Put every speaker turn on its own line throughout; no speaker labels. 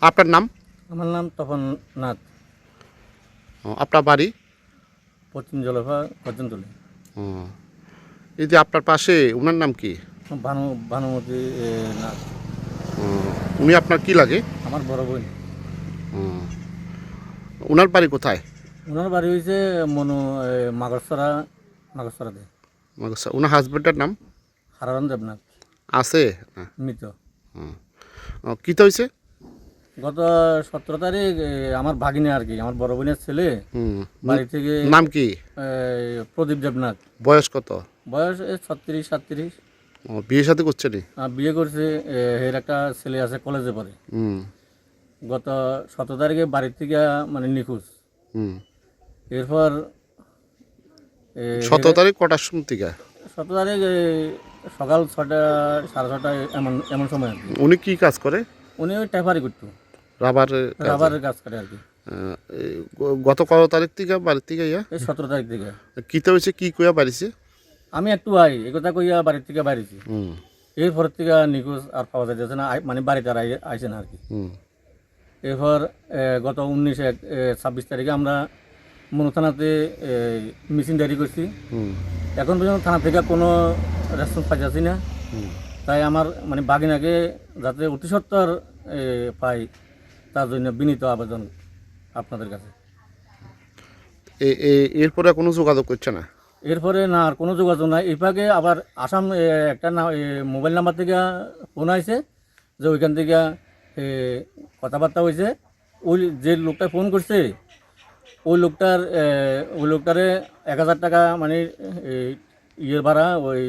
আপনার নাম?
আমার নাম তপন নাথ,
আপনার বাড়ি?
পশ্চিম জলফা গর্জনতলী।
ও, এই যে আপনার পাশে ওনার নাম কি?
ভানুমতি নাথ।
ও, উনি আপনার কি লাগে?
আমার বড় বোন।
ও, ওনার বাড়ি কোথায়?
ওনার বাড়ি হয়েছে মনু মাগরসরা, মাগরসরাতে।
আচ্ছা, ওনার হাজব্যান্ডের নাম
হারারণ দেবনাথ,
আছে না?
মৃত।
কী তো হয়েছে?
গত 17 তারিখ আমার ভাগিনে আর কি, আমার বড় বোনের ছেলে বাড়ি থেকে।
নাম কি?
প্রদীপ দেবনাথ।
বয়স কত?
বয়স 36-37।
বিয়ে সাথে করছে নি?
বিয়ে করছে। এর একটা ছেলে আছে, কলেজে পড়ে।
হুম
গত 17 তারিখে বাড়ির থেকে মানে নিখোঁজ।
হুম
এরপর
17 তারিখ কটার সময় থেকে?
17 তারিখ সকাল 6টা 6:30 এমন এমন সময় আর কি।
উনি কি কাজ করে?
উনি ওই ট্যাপারি করতো, রাবারের কাজ করে আর কি।
গত কত তারিখ থেকে বাড়ির থেকে ইয়া?
এই 17 তারিখ থেকে।
কীতে হয়েছে, কি কইয়া বাড়িছে?
আমি একটু এই কথা কইয়া বাড়ির থেকে বাড়িছি। এরপর থেকে নিখোঁজ আর পাওয়া যাইতেছে না, মানে বাড়িতে আর আইসে না আর কি। এরপর গত 26 তারিখে আমরা মনু থানাতে মিসিং ডায়েরি করছি। এখন পর্যন্ত থানা থেকে কোনো রেসপন্স পাইতেছি না। তাই আমার মানে বাগিনাকে যাতে অতি সত্বর পাই, তার জন্য বিনীত আবেদন আপনাদের কাছে।
এরপরে কোনো যোগাযোগ করছে না?
এরপরে না, আর কোনো যোগাযোগ নাই। এরপরে আবার আসাম একটা মোবাইল নাম্বার থেকে ফোন আইছে যে ওইখান থেকে কথাবার্তা হয়েছে। ওই যে লোকটা ফোন করছে ওই লোকটারে 1000 টাকা মানে ইয়ের ভাড়া, ওই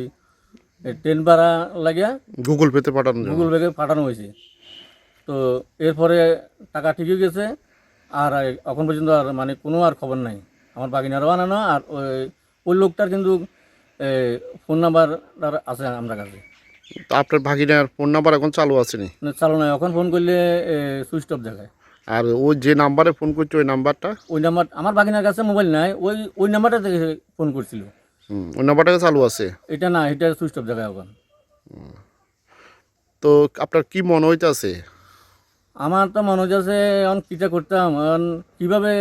ট্রেন ভাড়া লাগিয়া
গুগল পেতে পাঠানো?
গুগল পেতে পাঠানো হয়েছে। তো এরপরে টাকা ঠিকই গেছে। আর এখন পর্যন্ত আর মানে কোনো আর খবর নাই। আমার বাগিনারও আনানো, আর ওই লোকটার কিন্তু ফোন নাম্বার আছে আমার কাছে।
তো আপনার ভাগিনার ফোন নাম্বার এখন চালু আছে নি?
চালু নাই, এখন ফোন করলে সুইচ অফ দেখায়।
আর ও যে নাম্বারে ফোন করছে ওই নাম্বারটা?
ওই নাম্বার আমার বাগিনার কাছে মোবাইল নাই, ওই নাম্বারটা থেকে ফোন করছিল।
ওই নাম্বারটা চালু আছে?
এটা না, এটা সুইচ অফ দেখায় এখন।
তো আপনার কি মনে হইতেছে?
আমার তো মনে হচ্ছে এখন কীটা করতাম, এখন কীভাবে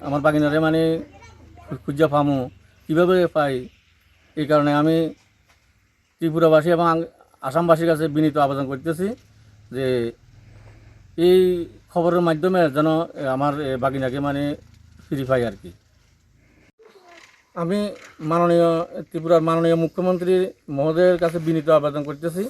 আমার বাগিনারে মানে খুঁজা পামো, কীভাবে পাই। এই কারণে আমি ত্রিপুরাবাসী এবং আসামবাসীর কাছে বিনীত আবেদন করতেছি যে এই খবরের মাধ্যমে যেন আমার বাগিনাকে মানে ফিরে পাই আর কি। আমি ত্রিপুরার মাননীয় মুখ্যমন্ত্রী মহোদয়ের কাছে বিনীত আবেদন করতেছি